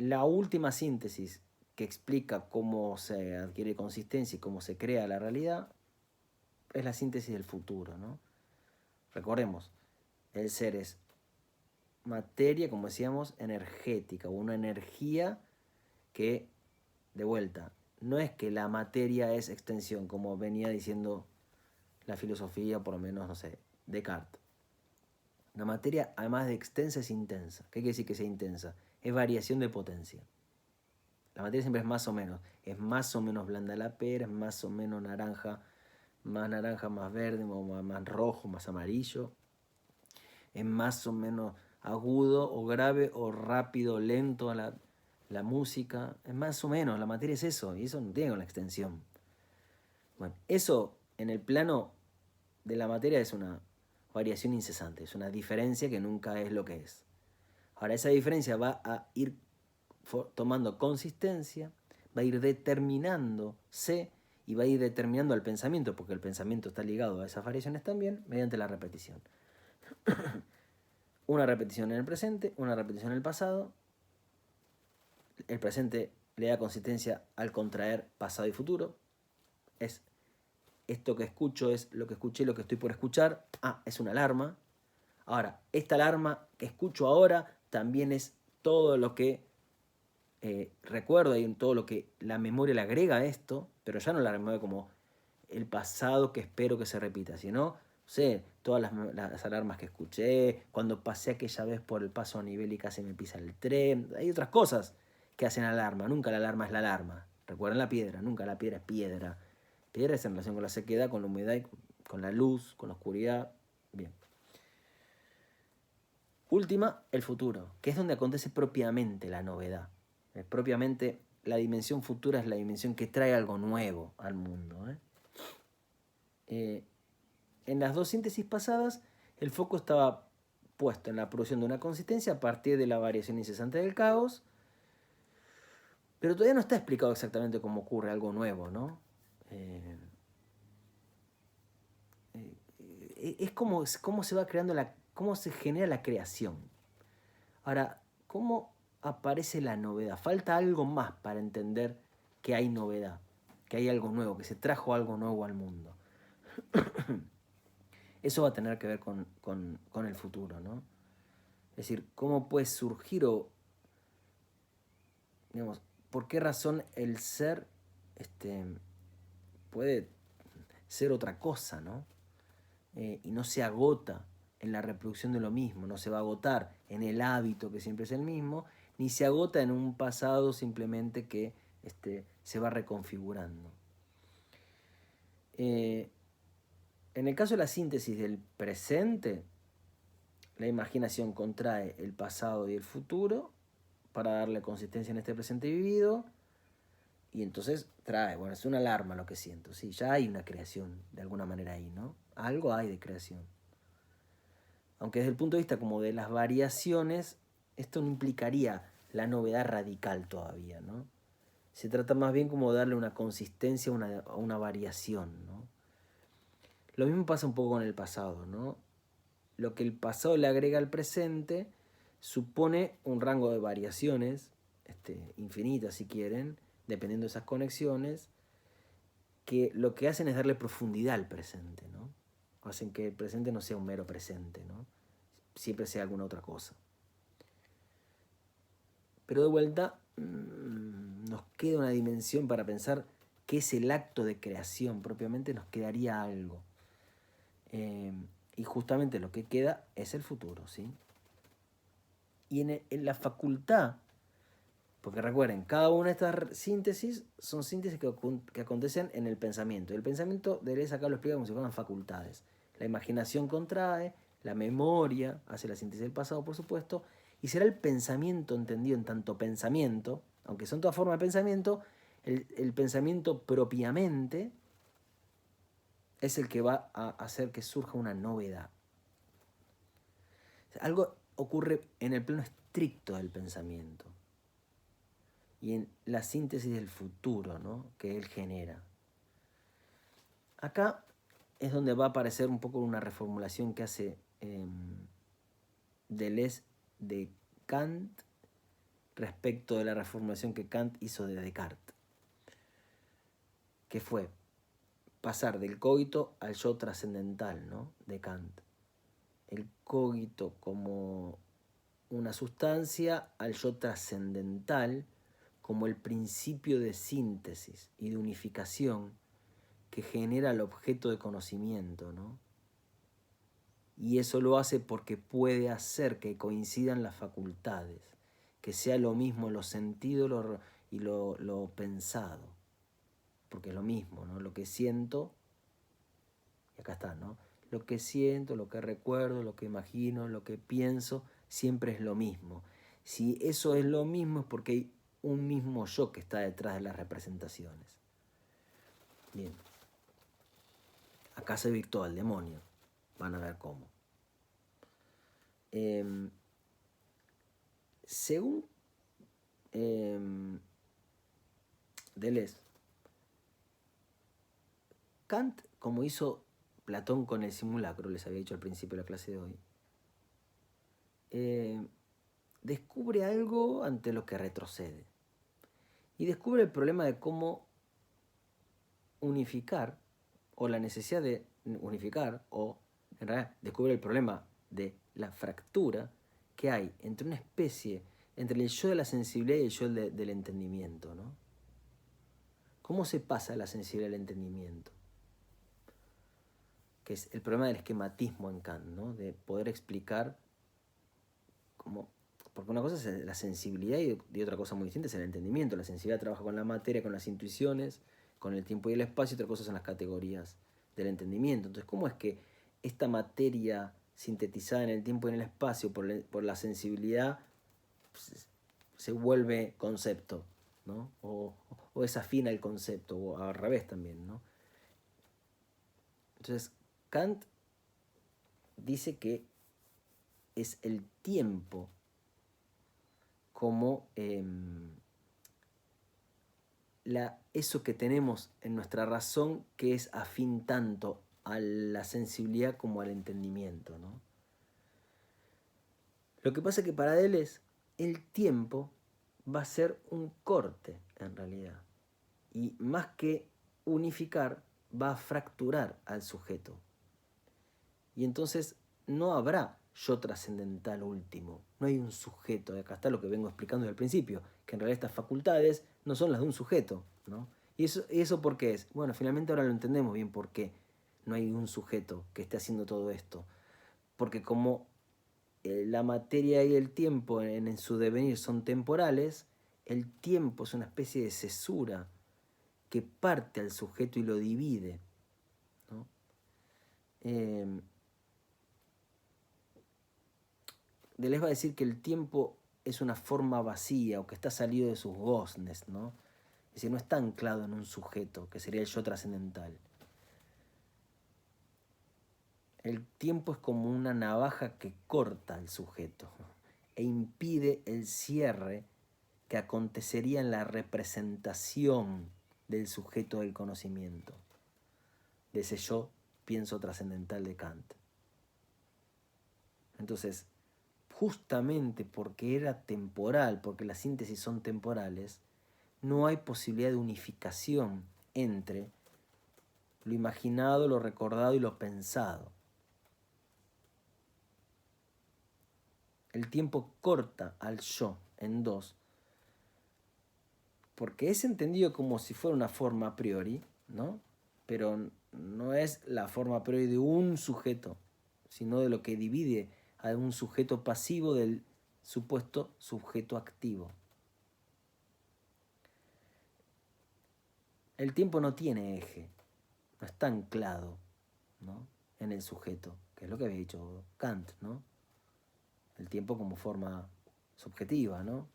la última síntesis que explica cómo se adquiere consistencia y cómo se crea la realidad es la síntesis del futuro, ¿no? Recordemos, el ser es materia, como decíamos, energética, una energía que, de vuelta, no es que la materia es extensión, como venía diciendo la filosofía, por lo menos, no sé, Descartes. La materia, además de extensa, es intensa. ¿Qué quiere decir que sea intensa? Es variación de potencia. La materia siempre es más o menos blanda la pera, es más o menos naranja, más verde, más rojo, más amarillo. Es más o menos agudo o grave o rápido, lento a la música. Es más o menos, la materia es eso, y eso no tiene una extensión. Bueno, eso en el plano de la materia es una variación incesante, es una diferencia que nunca es lo que es. Ahora, esa diferencia va a ir tomando consistencia, va a ir determinándose y va a ir determinando al pensamiento, porque el pensamiento está ligado a esas variaciones también, mediante la repetición. Una repetición en el presente, una repetición en el pasado. El presente le da consistencia al contraer pasado y futuro. Es esto que escucho, es lo que escuché, lo que estoy por escuchar. Ah, es una alarma. Ahora, esta alarma que escucho ahora también es todo lo que recuerdo y todo lo que la memoria le agrega a esto, pero ya no la remueve como el pasado que espero que se repita, sino, no sé, todas las alarmas que escuché, cuando pasé aquella vez por el paso a nivel y casi me pisa el tren, hay otras cosas que hacen alarma, nunca la alarma es la alarma. Recuerden la piedra, nunca la piedra es piedra. Piedra es en relación con la sequedad, con la humedad, con la luz, con la oscuridad. Bien. Última, el futuro, que es donde acontece propiamente la novedad. Propiamente la dimensión futura es la dimensión que trae algo nuevo al mundo. En las dos síntesis pasadas, el foco estaba puesto en la producción de una consistencia a partir de la variación incesante del caos, pero todavía no está explicado exactamente cómo ocurre algo nuevo, ¿no? Es como cómo se va creando cómo se genera la creación. Ahora, ¿cómo aparece la novedad? Falta algo más para entender que hay novedad, que hay algo nuevo, que se trajo algo nuevo al mundo. Eso va a tener que ver con el futuro, ¿no? Es decir, cómo puede surgir o, digamos, por qué razón el ser puede ser otra cosa, ¿no? Y no se agota en la reproducción de lo mismo, no se va a agotar en el hábito que siempre es el mismo, ni se agota en un pasado simplemente que se va reconfigurando. En el caso de la síntesis del presente, la imaginación contrae el pasado y el futuro para darle consistencia en este presente vivido, y entonces trae, bueno, es una alarma lo que siento, sí, ya hay una creación de alguna manera ahí, ¿no? Algo hay de creación. Aunque desde el punto de vista como de las variaciones, esto no implicaría la novedad radical todavía, ¿no? Se trata más bien como de darle una consistencia a una variación, ¿no? Lo mismo pasa un poco con el pasado, ¿no? Lo que el pasado le agrega al presente supone un rango de variaciones, infinitas si quieren, dependiendo de esas conexiones, que lo que hacen es darle profundidad al presente, ¿no? Hacen que el presente no sea un mero presente, ¿no? Siempre sea alguna otra cosa. Pero de vuelta nos queda una dimensión para pensar qué es el acto de creación, propiamente nos quedaría algo. Y justamente lo que queda es el futuro, ¿sí? Y en la facultad, porque recuerden, cada una de estas síntesis son síntesis que acontecen en el pensamiento. Y el pensamiento, Deleuze acá lo explica como si fueran facultades. La imaginación contrae, la memoria hace la síntesis del pasado, por supuesto, y será el pensamiento entendido en tanto pensamiento, aunque son todas formas de pensamiento, el pensamiento propiamente es el que va a hacer que surja una novedad. Algo ocurre en el plano estricto del pensamiento y en la síntesis del futuro, ¿no?, que él genera. Acá es donde va a aparecer un poco una reformulación que hace Deleuze de Kant respecto de la reformulación que Kant hizo de Descartes, que fue pasar del cogito al yo trascendental, ¿no?, de Kant. El cogito como una sustancia, al yo trascendental como el principio de síntesis y de unificación que genera el objeto de conocimiento, ¿no? Y eso lo hace porque puede hacer que coincidan las facultades, que sea lo mismo lo sentido y lo pensado, porque es lo mismo, ¿no? Lo que siento, y acá está, ¿no? Lo que siento, lo que recuerdo, lo que imagino, lo que pienso, siempre es lo mismo. Si eso es lo mismo es porque hay un mismo yo que está detrás de las representaciones. Bien. Acá se dictó al demonio. Van a ver cómo. Según Deleuze, Kant, como hizo Platón con el simulacro, les había dicho al principio de la clase de hoy, descubre algo ante lo que retrocede. Y descubre el problema de cómo unificar, o la necesidad de unificar, o en realidad descubre el problema de la fractura que hay entre una especie, entre el yo de la sensibilidad y el yo del entendimiento, ¿no? ¿Cómo se pasa de la sensibilidad al entendimiento? Que es el problema del esquematismo en Kant, ¿no? De poder explicar cómo. Porque una cosa es la sensibilidad y otra cosa muy distinta es el entendimiento. La sensibilidad trabaja con la materia, con las intuiciones, con el tiempo y el espacio, y otra cosa son las categorías del entendimiento. Entonces, ¿cómo es que esta materia sintetizada en el tiempo y en el espacio por la sensibilidad pues, se vuelve concepto, ¿no? O desafina el concepto, o al revés también, ¿no? Entonces, Kant dice que es el tiempo como eso que tenemos en nuestra razón que es afín tanto a la sensibilidad como al entendimiento, ¿no? Lo que pasa es que para él el tiempo va a ser un corte en realidad, y más que unificar va a fracturar al sujeto, y entonces no habrá yo trascendental último, no hay un sujeto. Acá está lo que vengo explicando desde el principio, que en realidad estas facultades no son las de un sujeto, ¿no? ¿Y eso por qué es? Bueno, finalmente ahora lo entendemos bien por qué no hay un sujeto que esté haciendo todo esto. Porque como la materia y el tiempo en su devenir son temporales, el tiempo es una especie de cesura que parte al sujeto y lo divide, ¿no? Deleuze va a decir que el tiempo es una forma vacía o que está salido de sus goznes, ¿no? Es decir, no está anclado en un sujeto, que sería el yo trascendental. El tiempo es como una navaja que corta al sujeto, ¿no?, e impide el cierre que acontecería en la representación del sujeto del conocimiento, de ese yo pienso trascendental de Kant. Entonces, justamente porque era temporal, porque las síntesis son temporales, no hay posibilidad de unificación entre lo imaginado, lo recordado y lo pensado. El tiempo corta al yo en dos, porque es entendido como si fuera una forma a priori, ¿no? Pero no es la forma a priori de un sujeto, sino de lo que divide a un sujeto pasivo del supuesto sujeto activo. El tiempo no tiene eje, no está anclado, ¿no?, en el sujeto, que es lo que había dicho Kant, ¿no? El tiempo como forma subjetiva, ¿no?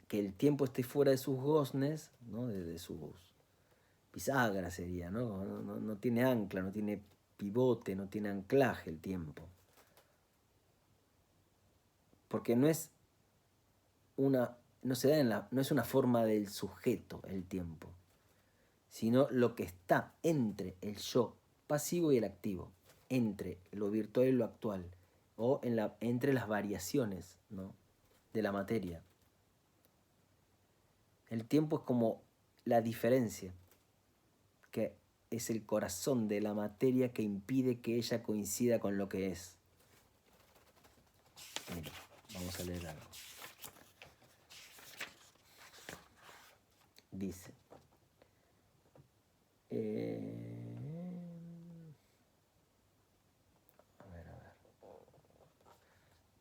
Que el tiempo esté fuera de sus goznes, ¿no?, de sus bisagras sería, ¿no? No tiene ancla, no tiene pivote, no tiene anclaje el tiempo. Porque no es una forma del sujeto el tiempo, sino lo que está entre el yo pasivo y el activo, entre lo virtual y lo actual, o entre las variaciones, ¿no?, de la materia. El tiempo es como la diferencia, que es el corazón de la materia que impide que ella coincida con lo que es. Mira, vamos a leer algo. Dice, a ver,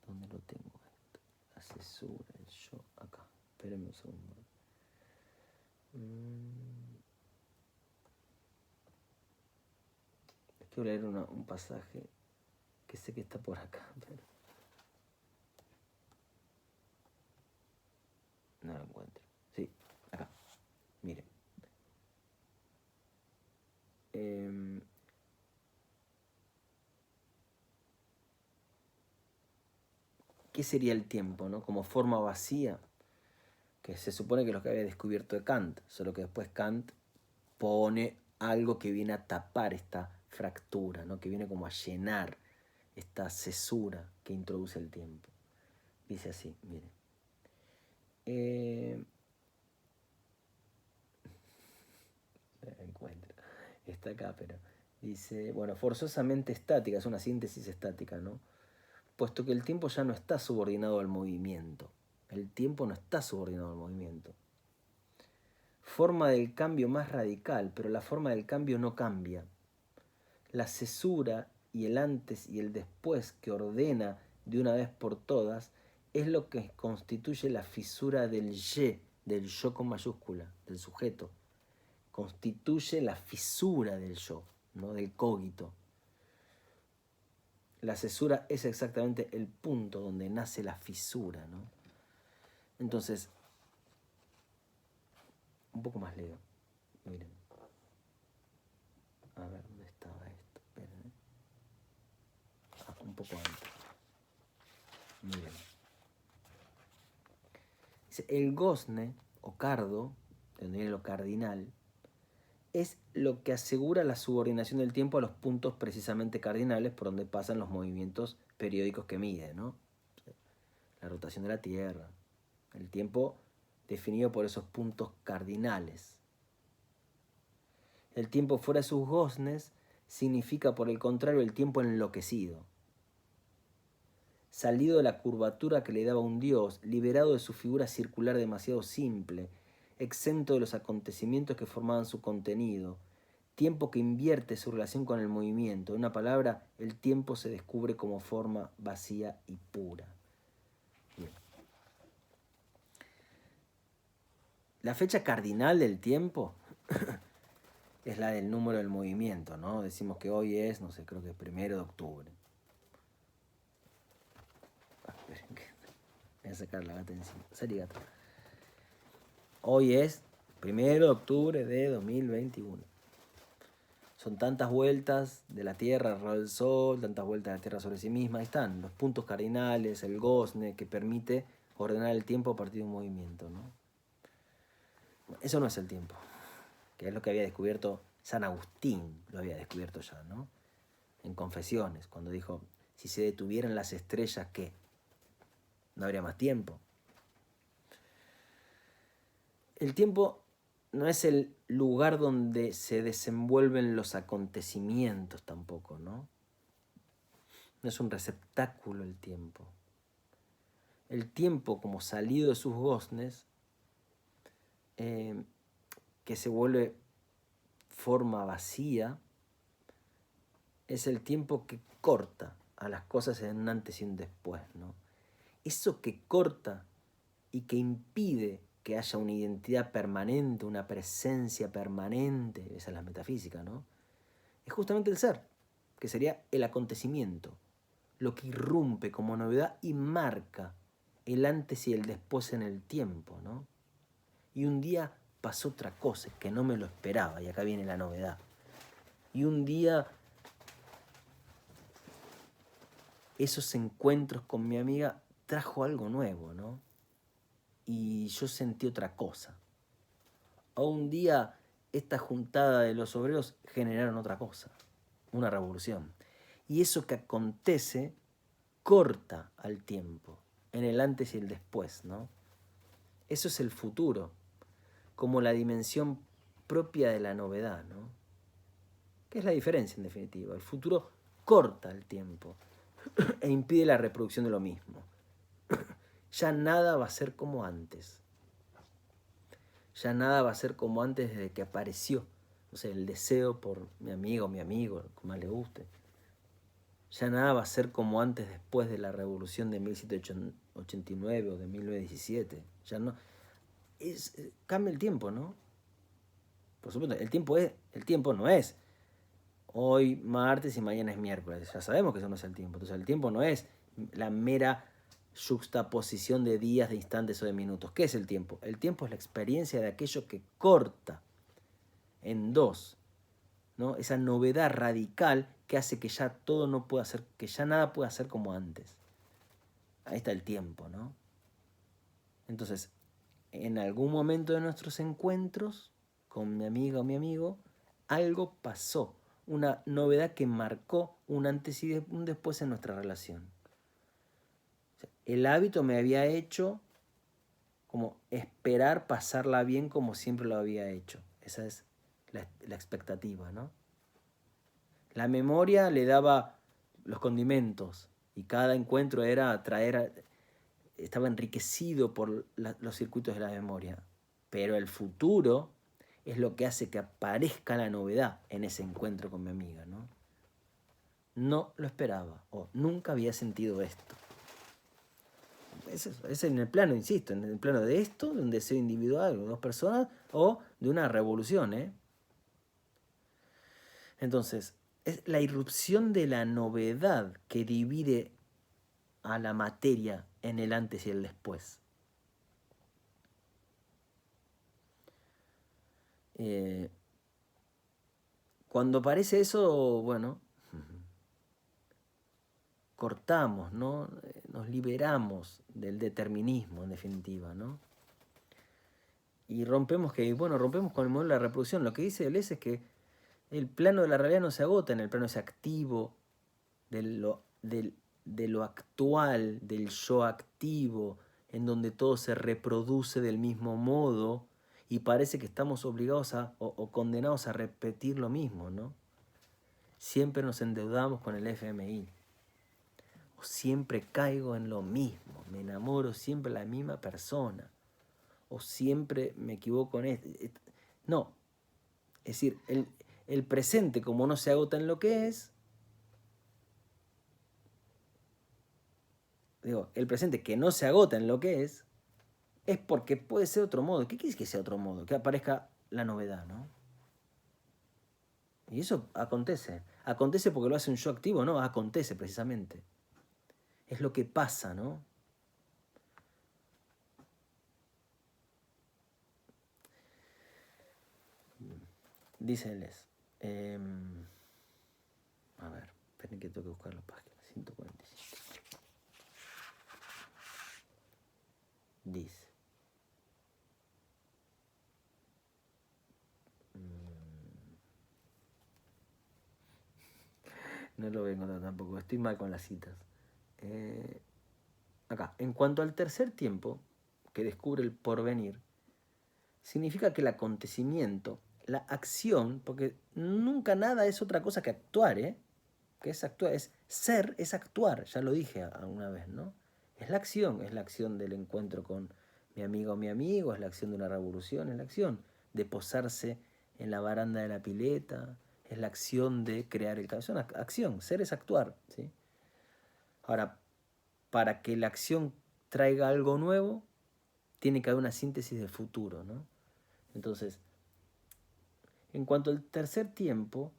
¿dónde lo tengo esto? La cesura, el yo, acá, espérenme un segundo. Quiero leer un pasaje que sé que está por acá, pero no lo encuentro. Sí, acá, miren. ¿Qué sería el tiempo, no? Como forma vacía, que se supone que es lo que había descubierto de Kant, solo que después Kant pone algo que viene a tapar esta fractura, ¿no?, que viene como a llenar esta cesura que introduce el tiempo. Dice así, miren. Encuentro. Está acá, pero dice, bueno, forzosamente estática, es una síntesis estática, ¿no? Puesto que el tiempo ya no está subordinado al movimiento. El tiempo no está subordinado al movimiento. Forma del cambio más radical, pero la forma del cambio no cambia. La cesura y el antes y el después que ordena de una vez por todas es lo que constituye la fisura del yo con mayúscula, del sujeto. Constituye la fisura del yo, ¿no?, del cogito. La cesura es exactamente el punto donde nace la fisura, ¿no? Entonces, un poco más leo. Miren. A ver, ¿dónde estaba esto? Esperen. Un poco antes. Miren. Dice, el gozne, o cardo, de donde viene lo cardinal, es lo que asegura la subordinación del tiempo a los puntos precisamente cardinales por donde pasan los movimientos periódicos que mide, ¿no? La rotación de la Tierra, el tiempo definido por esos puntos cardinales. El tiempo fuera de sus goznes significa, por el contrario, el tiempo enloquecido. Salido de la curvatura que le daba un dios, liberado de su figura circular demasiado simple, exento de los acontecimientos que formaban su contenido, tiempo que invierte su relación con el movimiento. En una palabra, el tiempo se descubre como forma vacía y pura. Bien. La fecha cardinal del tiempo es la del número del movimiento, ¿no? Decimos que hoy es, no sé, creo que es 1 de octubre. Esperen que voy a sacar la gata encima. Salí, gata. Hoy es 1 de octubre de 2021. Son tantas vueltas de la Tierra alrededor del Sol, tantas vueltas de la Tierra sobre sí misma. Ahí están los puntos cardinales, el gozne, que permite ordenar el tiempo a partir de un movimiento, ¿no? Eso no es el tiempo, que es lo que había descubierto San Agustín, lo había descubierto ya, ¿no? En Confesiones, cuando dijo, si se detuvieran las estrellas, ¿qué? No habría más tiempo. El tiempo no es el lugar donde se desenvuelven los acontecimientos tampoco, ¿no? No es un receptáculo el tiempo. El tiempo, como salido de sus goznes, que se vuelve forma vacía, es el tiempo que corta a las cosas en un antes y un después, ¿no? Eso que corta y que impide que haya una identidad permanente, una presencia permanente, esa es la metafísica, ¿no? Es justamente el ser, que sería el acontecimiento, lo que irrumpe como novedad y marca el antes y el después en el tiempo, ¿no? Y un día pasó otra cosa, que no me lo esperaba, y acá viene la novedad. Y un día esos encuentros con mi amiga trajo algo nuevo, ¿no? Y yo sentí otra cosa. O un día esta juntada de los obreros generaron otra cosa, una revolución. Y eso que acontece corta al tiempo, en el antes y el después, ¿no? Eso es el futuro, como la dimensión propia de la novedad, ¿no? ¿Qué es la diferencia en definitiva? El futuro corta el tiempo e impide la reproducción de lo mismo. Ya nada va a ser como antes. Ya nada va a ser como antes desde que apareció. O sea, el deseo por mi amigo, como más le guste. Ya nada va a ser como antes después de la revolución de 1789 o de 1917. Ya no. Cambia el tiempo, ¿no? Por supuesto, el tiempo no es hoy martes y mañana es miércoles. Ya sabemos que eso no es el tiempo. Entonces el tiempo no es la mera juxtaposición de días, de instantes o de minutos. ¿Qué es el tiempo? El tiempo es la experiencia de aquello que corta en dos, ¿no? Esa novedad radical que hace que ya todo no pueda ser, que ya nada pueda ser como antes. Ahí está el tiempo, ¿no? Entonces, en algún momento de nuestros encuentros con mi amiga o mi amigo, algo pasó, una novedad que marcó un antes y un después en nuestra relación. O sea, el hábito me había hecho como esperar pasarla bien como siempre lo había hecho. Esa es la expectativa, ¿no? La memoria le daba los condimentos y cada encuentro era estaba enriquecido por los circuitos de la memoria. Pero el futuro es lo que hace que aparezca la novedad en ese encuentro con mi amiga, ¿no? No lo esperaba o nunca había sentido esto. Es en el plano, insisto, en el plano de esto, de un deseo individual de dos personas o de una revolución, ¿eh? Entonces, es la irrupción de la novedad que divide a la materia en el antes y el después. Cuando aparece eso, bueno, cortamos, ¿no? Nos liberamos del determinismo, en definitiva, ¿no? Y rompemos con el modelo de la reproducción. Lo que dice Deleuze es que el plano de la realidad no se agota en el plano ese activo, de lo actual, del yo activo, en donde todo se reproduce del mismo modo y parece que estamos obligados o condenados a repetir lo mismo, ¿no? Siempre nos endeudamos con el FMI. O siempre caigo en lo mismo, me enamoro siempre de la misma persona. O siempre me equivoco en esto. No, es decir, el presente como no se agota en lo que es, el presente que no se agota en lo que es porque puede ser otro modo. ¿Qué quiere decir que sea otro modo? Que aparezca la novedad, ¿no? Y eso acontece. Acontece porque lo hace un yo activo, ¿no? Acontece precisamente. Es lo que pasa, ¿no? Dice Les. A ver, esperen que tengo que buscar la página. 147. Dice. No lo vengo tampoco, estoy mal con las citas. Acá, en cuanto al tercer tiempo, que descubre el porvenir, significa que el acontecimiento, la acción, porque nunca nada es otra cosa que actuar, ¿eh? Que es actuar, es ser, es actuar, ya lo dije alguna vez, ¿no? Es la acción del encuentro con mi amigo o mi amigo, es la acción de una revolución, es la acción de posarse en la baranda de la pileta, es la acción de crear el cabezón, acción, ser es actuar, ¿sí? Ahora, para que la acción traiga algo nuevo, tiene que haber una síntesis del futuro, ¿no? Entonces, en cuanto al tercer tiempo,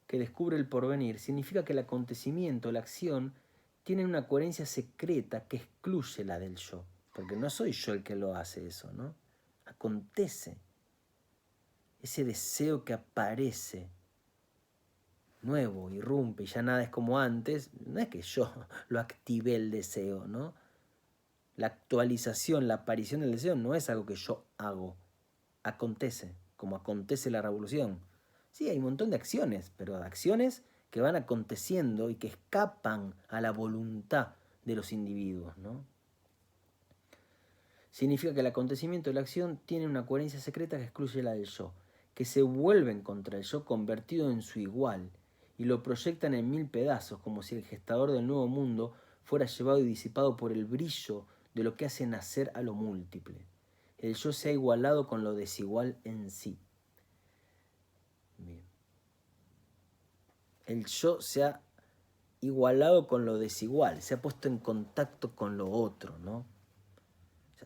que descubre el porvenir, significa que el acontecimiento, la acción, tienen una coherencia secreta que excluye la del yo, porque no soy yo el que lo hace eso, ¿no? Acontece. Ese deseo que aparece nuevo, irrumpe, y ya nada es como antes, no es que yo lo activé el deseo, ¿no? La actualización, la aparición del deseo no es algo que yo hago, acontece, como acontece la revolución. Sí, hay un montón de acciones, pero acciones que van aconteciendo y que escapan a la voluntad de los individuos, ¿no? Significa que el acontecimiento de la acción tiene una coherencia secreta que excluye la del yo, que se vuelven contra el yo convertido en su igual y lo proyectan en mil pedazos, como si el gestador del nuevo mundo fuera llevado y disipado por el brillo de lo que hace nacer a lo múltiple. El yo se ha igualado con lo desigual en sí. Bien. El yo se ha igualado con lo desigual, se ha puesto en contacto con lo otro, ¿no?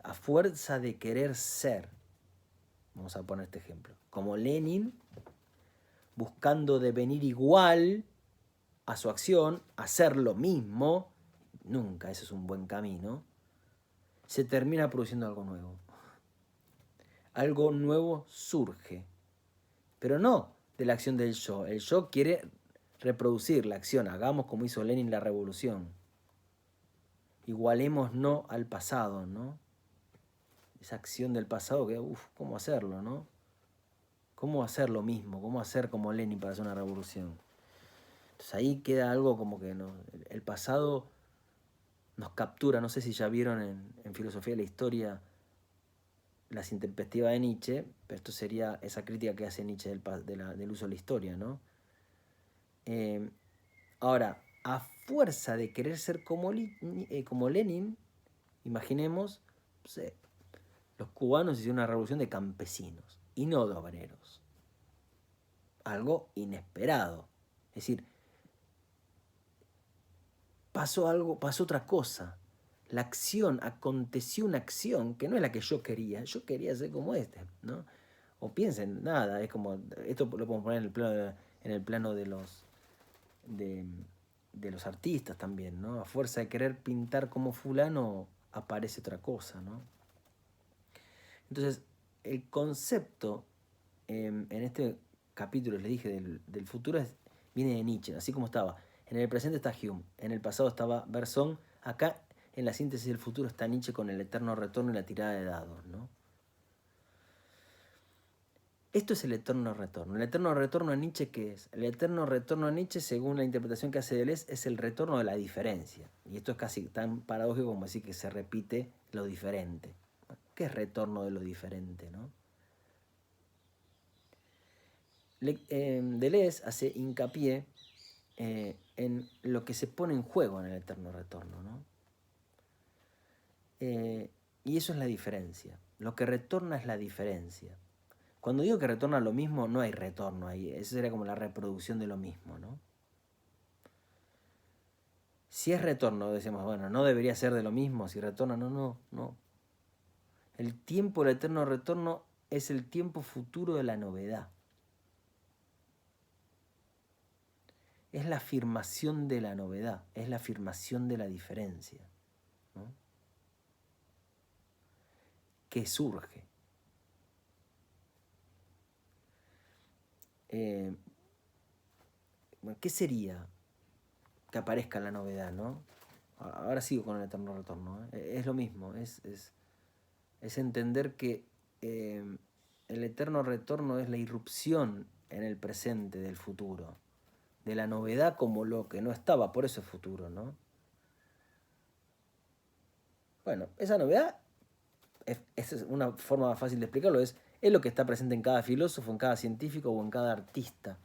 A fuerza de querer ser, vamos a poner este ejemplo, como Lenin, buscando devenir igual a su acción, hacer lo mismo, nunca ese es un buen camino, se termina produciendo algo nuevo. Algo nuevo surge, pero no de la acción del yo. El yo quiere reproducir la acción, hagamos como hizo Lenin la revolución. Igualémonos al pasado, ¿no? Esa acción del pasado que, ¿cómo hacerlo, no? ¿Cómo hacer lo mismo? ¿Cómo hacer como Lenin para hacer una revolución? Entonces ahí queda algo como que no, el pasado nos captura. No sé si ya vieron en Filosofía de la Historia Las intempestivas de Nietzsche, pero esto sería esa crítica que hace Nietzsche del uso de la historia, ¿no? Ahora, a fuerza de querer ser como Lenin, imaginemos, no sé, los cubanos hicieron una revolución de campesinos y no de obreros. Algo inesperado. Es decir, pasó otra cosa. La acción, aconteció una acción que no es la que yo quería ser como este, ¿no? O piensen, nada, es como, esto lo podemos poner en el plano de los artistas también, ¿no? A fuerza de querer pintar como fulano, aparece otra cosa, ¿no? Entonces, el concepto, en este capítulo, les dije, del futuro, viene de Nietzsche, así como estaba. En el presente está Hume, en el pasado estaba Bergson, acá en la síntesis del futuro está Nietzsche con el eterno retorno y la tirada de dados, ¿no? Esto es el eterno retorno. El eterno retorno a Nietzsche, ¿qué es? El eterno retorno a Nietzsche, según la interpretación que hace Deleuze, es el retorno de la diferencia. Y esto es casi tan paradójico como decir que se repite lo diferente. ¿Qué es retorno de lo diferente, no? Deleuze hace hincapié en lo que se pone en juego en el eterno retorno, ¿no? Y eso es la diferencia. Lo que retorna es la diferencia. Cuando digo que retorna lo mismo, no hay retorno ahí. Eso sería como la reproducción de lo mismo, ¿no? Si es retorno, decimos, bueno, no debería ser de lo mismo. Si retorna, no. El tiempo del eterno retorno es el tiempo futuro de la novedad. Es la afirmación de la novedad, es la afirmación de la diferencia, ¿no? Que surge. ¿Qué sería que aparezca la novedad, no? Ahora sigo con el eterno retorno, ¿eh? Es lo mismo, es entender que el eterno retorno es la irrupción en el presente del futuro, de la novedad como lo que no estaba, por eso es futuro, ¿no? Bueno, esa novedad, esa es una forma más fácil de explicarlo, es lo que está presente en cada filósofo, en cada científico o en cada artista,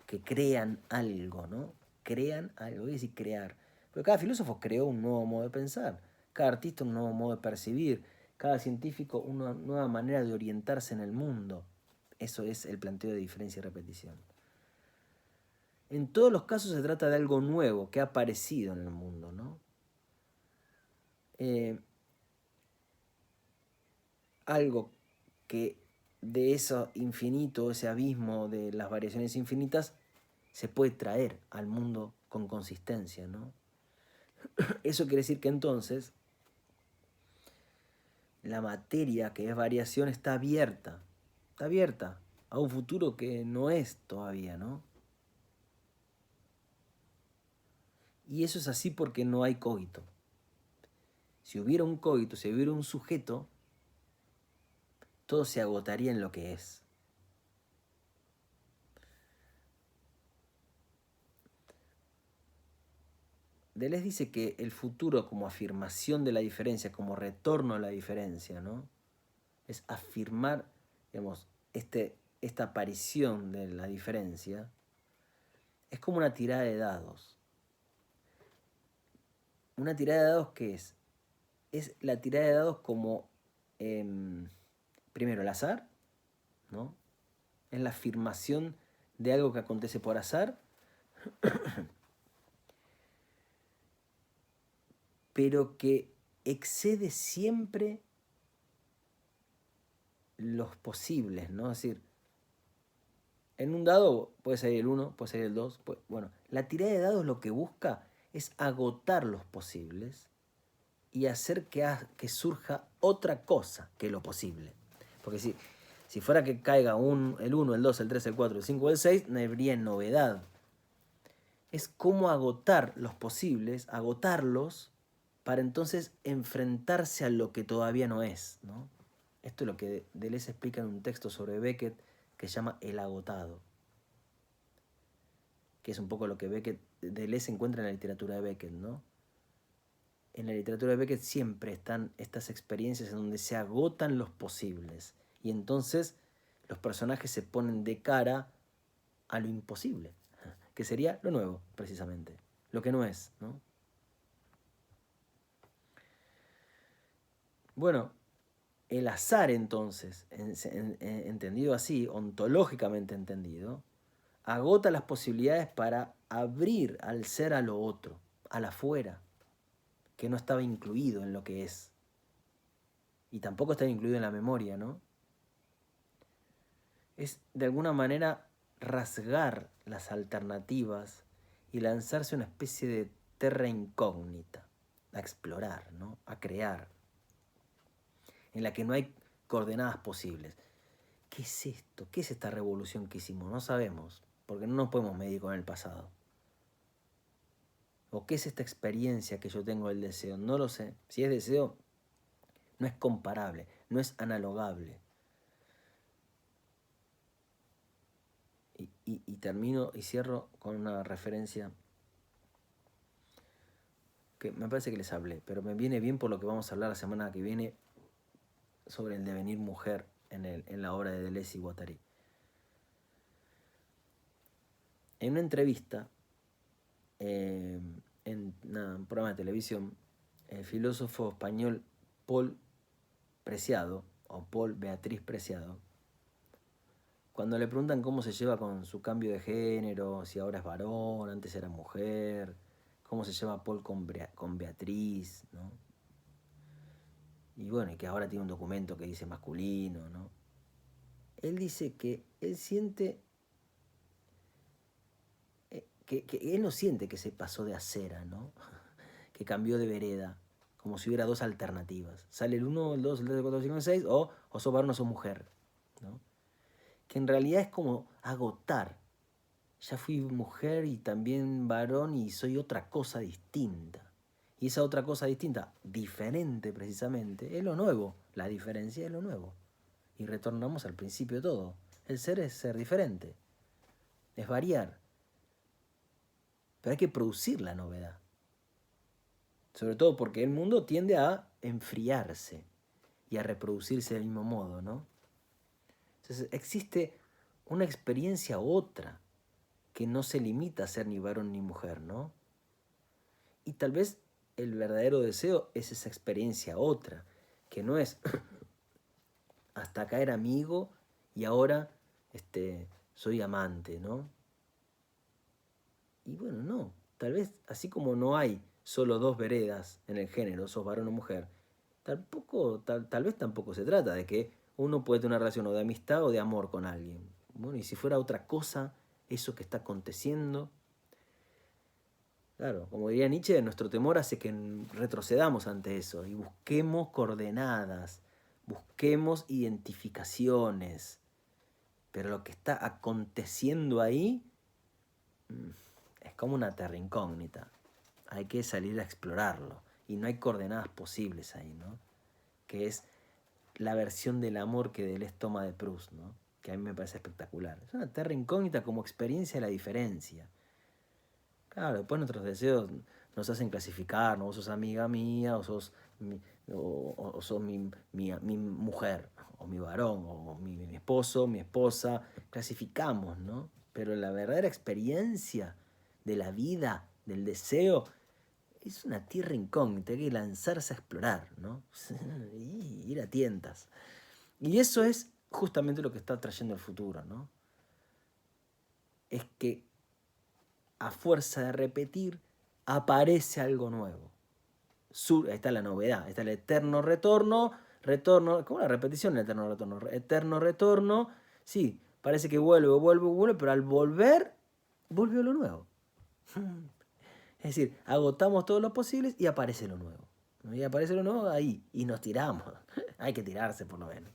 que crean algo, ¿no? Crean algo, es decir, crear. Pero cada filósofo creó un nuevo modo de pensar, cada artista un nuevo modo de percibir, cada científico una nueva manera de orientarse en el mundo. Eso es el planteo de diferencia y repetición. En todos los casos se trata de algo nuevo que ha aparecido en el mundo, ¿no? Algo que de eso infinito, ese abismo de las variaciones infinitas, se puede traer al mundo con consistencia, ¿no? Eso quiere decir que entonces la materia que es variación está abierta a un futuro que no es todavía, ¿no? Y eso es así porque no hay cogito. Si hubiera un cogito, si hubiera un sujeto, todo se agotaría en lo que es. Deleuze dice que el futuro como afirmación de la diferencia, como retorno a la diferencia, ¿no? Es afirmar, digamos, esta aparición de la diferencia, es como una tirada de dados. Una tirada de dados, ¿qué es? Es la tirada de dados como, primero, el azar, ¿no? Es la afirmación de algo que acontece por azar, pero que excede siempre los posibles, ¿no? Es decir, en un dado puede salir el 1, puede salir el 2. Bueno, la tirada de dados lo que busca es agotar los posibles y hacer que surja otra cosa que lo posible. Porque si fuera que caiga el 1, el 2, el 3, el 4, el 5 o el 6, no habría novedad. Es como agotar los posibles, agotarlos, para entonces enfrentarse a lo que todavía no es, ¿no? Esto es lo que Deleuze explica en un texto sobre Beckett que se llama El agotado, que es un poco lo que Deleuze encuentra en la literatura de Beckett, ¿no? En la literatura de Beckett siempre están estas experiencias en donde se agotan los posibles y entonces los personajes se ponen de cara a lo imposible, que sería lo nuevo, precisamente, lo que no es, ¿no? Bueno, el azar entonces, entendido así, ontológicamente entendido, agota las posibilidades para abrir al ser a lo otro, al afuera, que no estaba incluido en lo que es. Y tampoco estaba incluido en la memoria, ¿no? Es de alguna manera rasgar las alternativas y lanzarse a una especie de terra incógnita, a explorar, ¿no? A crear, en la que no hay coordenadas posibles. ¿Qué es esto? ¿Qué es esta revolución que hicimos? No sabemos, porque no nos podemos medir con el pasado. ¿O qué es esta experiencia que yo tengo del deseo? No lo sé. Si es deseo, no es comparable, no es analogable. Y termino y cierro con una referencia que me parece que les hablé, pero me viene bien por lo que vamos a hablar la semana que viene sobre el devenir mujer en la obra de Deleuze y Guattari. En una entrevista, en un programa de televisión, el filósofo español Paul Preciado, o Paul Beatriz Preciado, cuando le preguntan cómo se lleva con su cambio de género, si ahora es varón, antes era mujer, cómo se lleva Paul con Beatriz, ¿no? Y bueno, y que ahora tiene un documento que dice masculino, ¿no? Él dice que él siente, que él no siente que se pasó de acera, ¿no? Que cambió de vereda, como si hubiera dos alternativas. Sale el 1, el 2, el 3, el 4, el 5, el 6, o sos varón o sos mujer, ¿no? Que en realidad es como agotar. Ya fui mujer y también varón y soy otra cosa distinta. Y esa otra cosa distinta, diferente precisamente, es lo nuevo. La diferencia es lo nuevo. Y retornamos al principio de todo. El ser es ser diferente. Es variar. Pero hay que producir la novedad. Sobre todo porque el mundo tiende a enfriarse y a reproducirse del mismo modo, ¿no? Entonces existe una experiencia otra que no se limita a ser ni varón ni mujer, ¿no? Y tal vez el verdadero deseo es esa experiencia otra, que no es hasta acá era amigo y ahora soy amante, ¿no? Y bueno, no. Tal vez así como no hay solo dos veredas en el género, sos varón o mujer, tal vez tampoco se trata de que uno puede tener una relación o de amistad o de amor con alguien. Bueno, y si fuera otra cosa, eso que está aconteciendo. Claro, como diría Nietzsche, nuestro temor hace que retrocedamos ante eso y busquemos coordenadas, busquemos identificaciones. Pero lo que está aconteciendo ahí es como una terra incógnita. Hay que salir a explorarlo. Y no hay coordenadas posibles ahí, ¿no? Que es la versión del amor que Deleuze toma de Proust, ¿no? Que a mí me parece espectacular. Es una terra incógnita como experiencia de la diferencia. Claro, después nuestros deseos nos hacen clasificar, ¿no? Vos sos amiga mía, o sos o sos mi mujer, o mi varón, o mi esposo, mi esposa. Clasificamos, ¿no? Pero la verdadera experiencia de la vida, del deseo, es una tierra incógnita, hay que lanzarse a explorar, ¿no? Y ir a tientas. Y eso es justamente lo que está trayendo el futuro, ¿no? Es que a fuerza de repetir aparece algo nuevo. Ahí está la novedad, ahí está el eterno retorno, ¿cómo la repetición del eterno retorno? Eterno retorno, sí, parece que vuelve, pero al volver, volvió lo nuevo. Es decir, agotamos todo lo posible y aparece lo nuevo. Y aparece lo nuevo ahí, y nos tiramos. Hay que tirarse por lo menos.